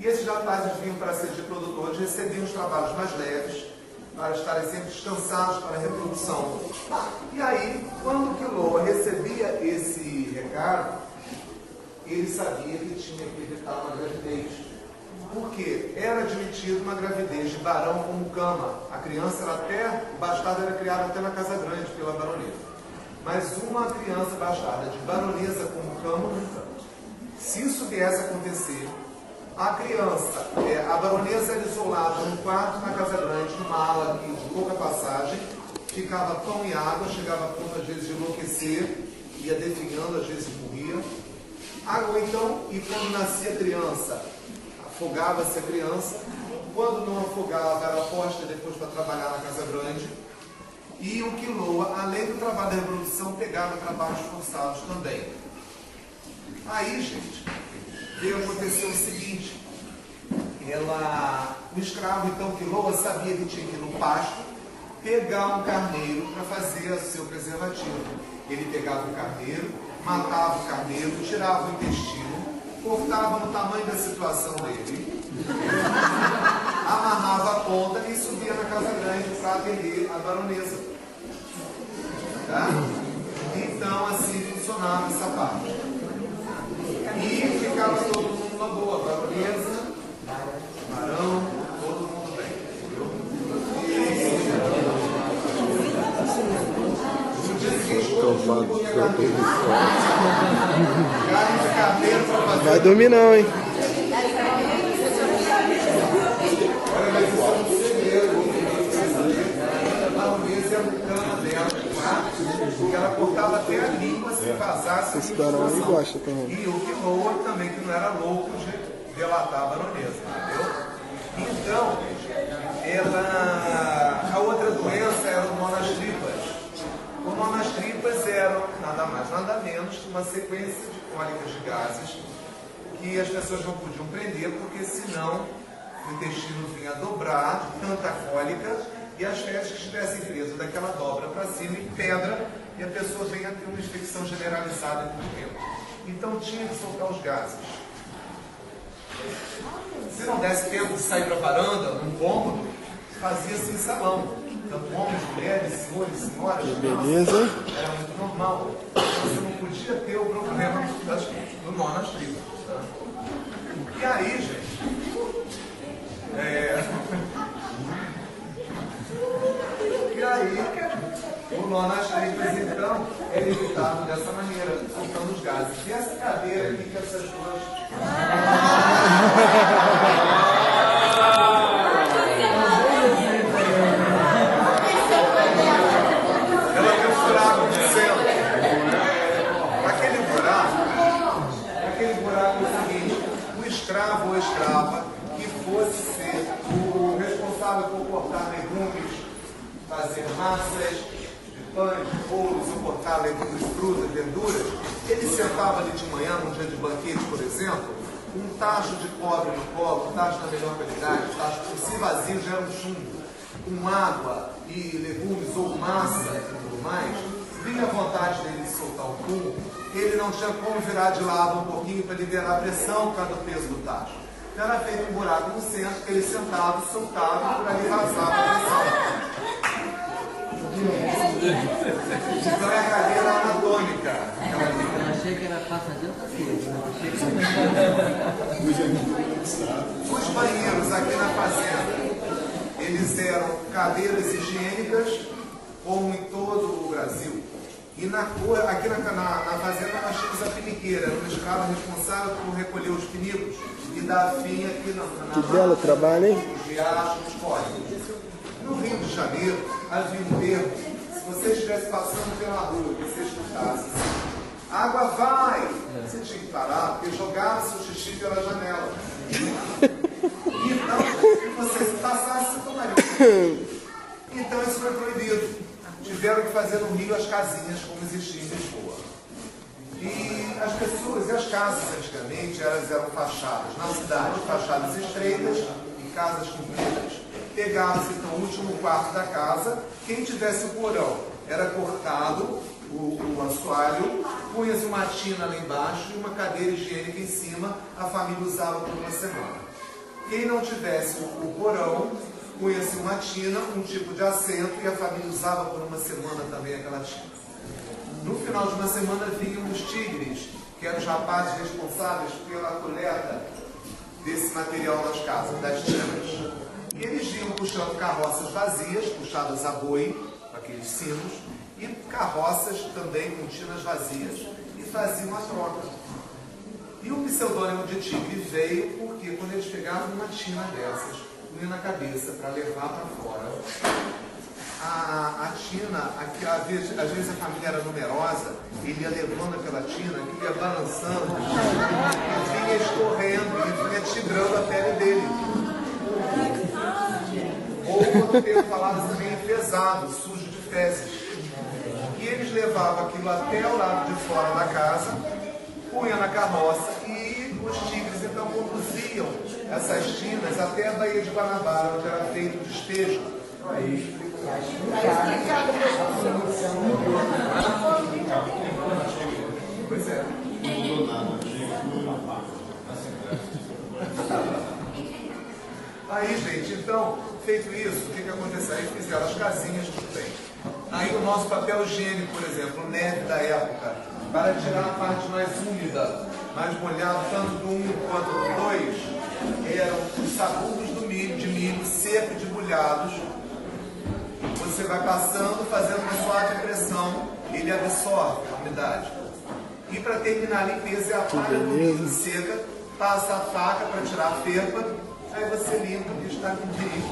E esses rapazes vinham para ser de produtores, recebiam os trabalhos mais leves, para estarem sempre descansados para a reprodução. E aí, quando Quiloa recebia esse recado, ele sabia que tinha que evitar uma gravidez. Porque era admitido uma gravidez de barão como cama. A criança era até, o bastardo era criado até na Casa Grande pela baronesa. Mas uma criança bastarda de baronesa como cama, nunca. Se isso viesse a acontecer, a criança, a baronesa era isolada num quarto na Casa Grande, numa ala aqui de pouca passagem, ficava pão e água, chegava a ponto às vezes de enlouquecer, ia definhando, às vezes morria. Água então, e quando nascia a criança, afogava-se a criança, quando não afogava, era posta depois para trabalhar na Casa Grande, e o Quiloa, além do trabalho da reprodução, pegava trabalhos forçados também. Aí, gente, veio acontecer o seguinte, o escravo, então, Quiloa, sabia que tinha que ir no pasto, pegar um carneiro para fazer o seu preservativo. Ele pegava o carneiro, matava o carneiro, tirava o intestino, cortava no tamanho da situação dele, amarrava a ponta e subia na Casa Grande para atender a baronesa. Tá? Então, assim funcionava essa parte. E ficava todo mundo na boa, baronesa, barão, todo mundo bem. No dia seguinte, todo mundo comia carneiro. Carne de carneiro para fazer. Vai dormir não, hein? Olha, mas isso é um segredo. A baronesa é um cana dela, tá? Porque ela cortava até a língua se vazasse. Esse barão aí gosta também. E o Quiloa também, que não era louco de delatar a baronesa, entendeu? Então, a outra doença era o nó nas tripas. O nó nas tripas era nada mais, nada menos que uma sequência de cólicas de gases que as pessoas não podiam prender, porque senão o intestino vinha dobrar de tanta cólica e as fezes que estivessem presas daquela dobra para cima em pedra, e a pessoa venha a ter uma infecção generalizada em muito tempo. Então tinha que soltar os gases. Se não desse tempo de sair para a varanda, num cômodo, fazia-se em salão. Tanto homens, mulheres, senhores, senhoras, beleza. Era muito normal. Você não podia ter o problema do nó nas tripas. Tá? E aí, gente, e aí, o nó nas tripas, então, é evitado dessa maneira, soltando os gases. E essa cadeira aqui que essas duas... Ela tem um buraco no centro. Aquele buraco é o seguinte: o escravo ou escrava que fosse ser o responsável por cortar legumes, fazer massas de pães, bolos, ou cortar legumes, frutas, verduras, ele sentava ali de manhã, num dia de banquete, por exemplo, um tacho de cobre no colo, um tacho da melhor qualidade, um tacho por si vazio já era um chumbo, com água e legumes ou massa e tudo mais, vinha a vontade dele de soltar o pum, ele não tinha como virar de lado um pouquinho para liberar a pressão por causa do peso do tacho. Então era feito um buraco no centro, ele sentado, soltava, por ali vazava a pressão. Então é a cadeira anatômica. Eu achei que era para fazer outra coisa. Os banheiros aqui na fazenda, eles eram cadeiras higiênicas, como em todo o Brasil. E aqui na fazenda nós tínhamos a piniqueira, era uma escrava responsável por recolher os pinicos e dar fim aqui na Que belo trabalho, hein? os riachos, os córregos. No Rio de Janeiro havia um termo, se você estivesse passando pela rua e você escutasse assim, água vai! Você tinha que parar, porque jogava seu xixi pela janela. Então, se você passasse, você tomaria. Então isso foi proibido. Tiveram que fazer no Rio as casinhas como existia em Lisboa. E as pessoas e as casas antigamente elas eram fachadas na cidade, fachadas estreitas e casas compridas. Pegava-se então o último quarto da casa, quem tivesse o porão era cortado o assoalho, punha-se uma tina lá embaixo e uma cadeira higiênica em cima, a família usava por uma semana. Quem não tivesse o porão, punha-se uma tina, um tipo de assento, e a família usava por uma semana também aquela tina. No final de uma semana vinham os tigres, que eram os rapazes responsáveis pela coleta desse material das casas, das tinas. E eles iam puxando carroças vazias, puxadas a boi, aqueles sinos, e carroças também com tinas vazias, e faziam a troca. E o pseudônimo de tigre veio porque quando eles pegavam uma tina dessas, punham na cabeça para levar para fora, a tina, às vezes a família era numerosa, ele ia levando aquela tina, ele ia balançando, e vinha escorrendo, e vinha tigrando a pele dele. Ou quando o Pedro falava também pesado, sujo de fezes. E eles levavam aquilo até o lado de fora da casa, punha na carroça, e os tigres então conduziam essas tinas até a Baía de Guanabara, onde era feito o despejo. Pois é. Aí, gente, então, feito isso, o que aconteceu? Aí fizeram as casinhas, tudo bem. Aí o nosso papel higiênico, por exemplo, neve da época, para tirar a parte mais úmida, mais molhada, tanto do 1 quanto do 2, eram os sabugos de milho seco de debulhados. Você vai passando, fazendo uma suave pressão, ele absorve a umidade. E para terminar a limpeza, é a palha do milho seca, passa a faca para tirar a felpa, aí você limpa e está limpinho.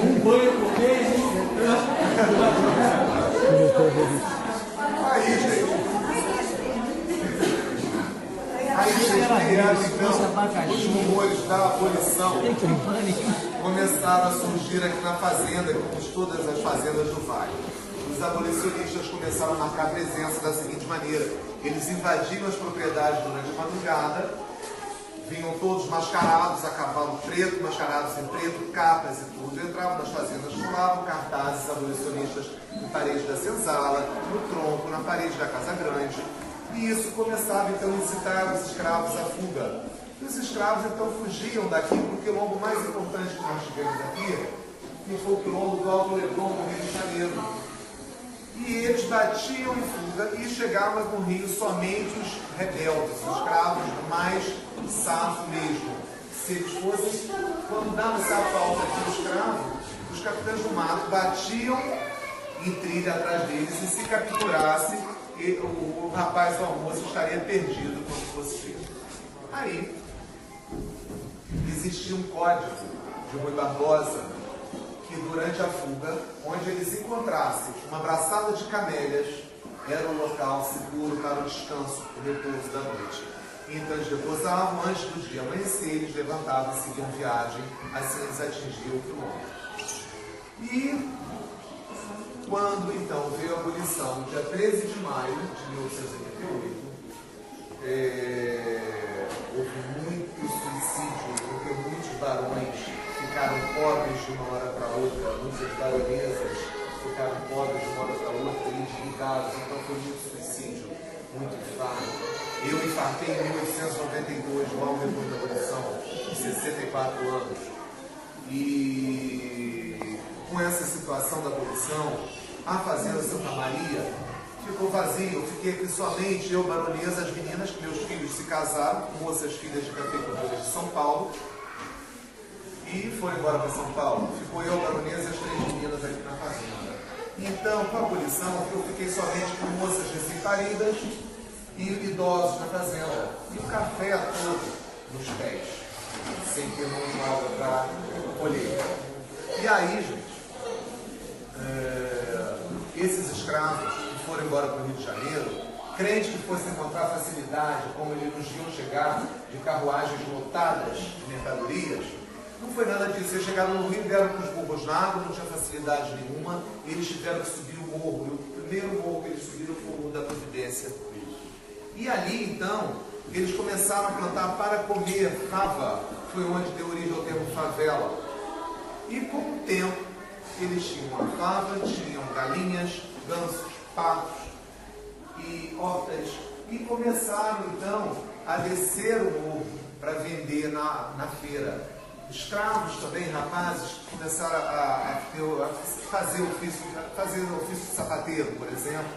Um banho por mês, hein? Aí, gente. Aí, gente, então, os rumores da abolição começaram a surgir aqui na fazenda, como todas as fazendas do Vale. Os abolicionistas começaram a marcar presença da seguinte maneira: eles invadiam as propriedades durante a madrugada, vinham todos mascarados, a cavalo preto, mascarados em preto, capas e tudo, entravam nas fazendas, colavam cartazes abolicionistas na parede da senzala, no tronco, na parede da casa grande, e isso começava então a incitar os escravos à fuga. E os escravos então fugiam daqui, porque o quilombo mais importante que nós tivemos aqui, que foi o quilombo do Alto Leblon, no Rio de Janeiro. E eles batiam em fuga e chegavam no Rio somente os rebeldes, os escravos mais safo mesmo. Se eles fossem, quando dava-se a falta de escravo, os capitães do mato batiam em trilha atrás deles, e se capturasse, o rapaz do almoço estaria perdido quando fosse feito. Aí, existia um código de Rui Barbosa, que durante a fuga, onde eles encontrassem uma braçada de camélias, era um local seguro para o descanso, o repouso da noite. Então eles repousavam, antes do dia amanhecer, eles levantavam e seguiam viagem, assim eles atingiam o quilômetro. E quando então veio a abolição, dia 13 de maio de 1888, houve muito suicídio, porque muitos barões ficaram pobres de uma hora para outra, muitas baronesas ficaram pobres de uma hora para outra, endividados, então foi muito suicídio, muito infarto. Eu infartei em 1892, logo depois da abolição, com 64 anos. E com essa situação da abolição, a Fazenda Santa Maria ficou vazia. Eu fiquei aqui somente, eu, baronesa, as meninas, que meus filhos se casaram, moças filhas de cafeicultores de São Paulo, e foram embora para São Paulo. Ficou eu, baronesa, e as 3 meninas aqui na fazenda. Então, com a abolição, eu fiquei somente com moças recém-paridas e idosos na fazenda. E o café todo nos pés, sem ter mão de obra para colher. E aí, gente, esses escravos que foram embora para o Rio de Janeiro, crente que fosse encontrar facilidade, como eles nos iam chegar de carruagens lotadas de mercadorias, não foi nada disso. Eles chegaram no Rio, deram com os burros na água, não tinha facilidade nenhuma, eles tiveram que subir o morro. E o primeiro morro que eles subiram foi o Morro da Providência. E ali, então, eles começaram a plantar para comer fava, foi onde deu origem ao termo favela. E com o tempo, eles tinham a fava, tinham galinhas, gansos, patos e hortas, e começaram, então, a descer o morro para vender na feira. Escravos também, rapazes, começaram a fazer o ofício de sapateiro, por exemplo.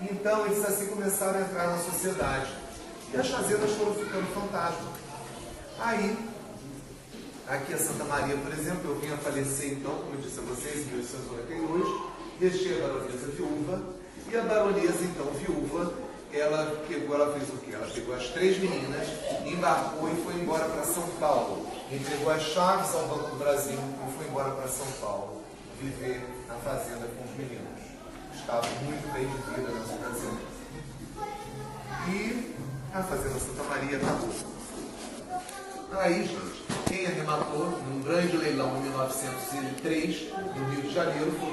Então, eles assim começaram a entrar na sociedade. E as fazendas foram ficando fantasma. Aí, aqui a Santa Maria, por exemplo, eu vim a falecer, então, como eu disse a vocês, em 1892, deixei a baronesa viúva, e a baronesa, então, viúva, ela fez o quê? Ela pegou as 3 meninas, embarcou e foi embora para São Paulo. Entregou as chaves ao Banco do Brasil e foi embora para São Paulo, viver na fazenda com os meninos. Estava muito bem de vida nessa fazenda. E a Fazenda Santa Maria acabou. Aí, gente, quem arrematou num grande leilão em 1903, no Rio de Janeiro, foi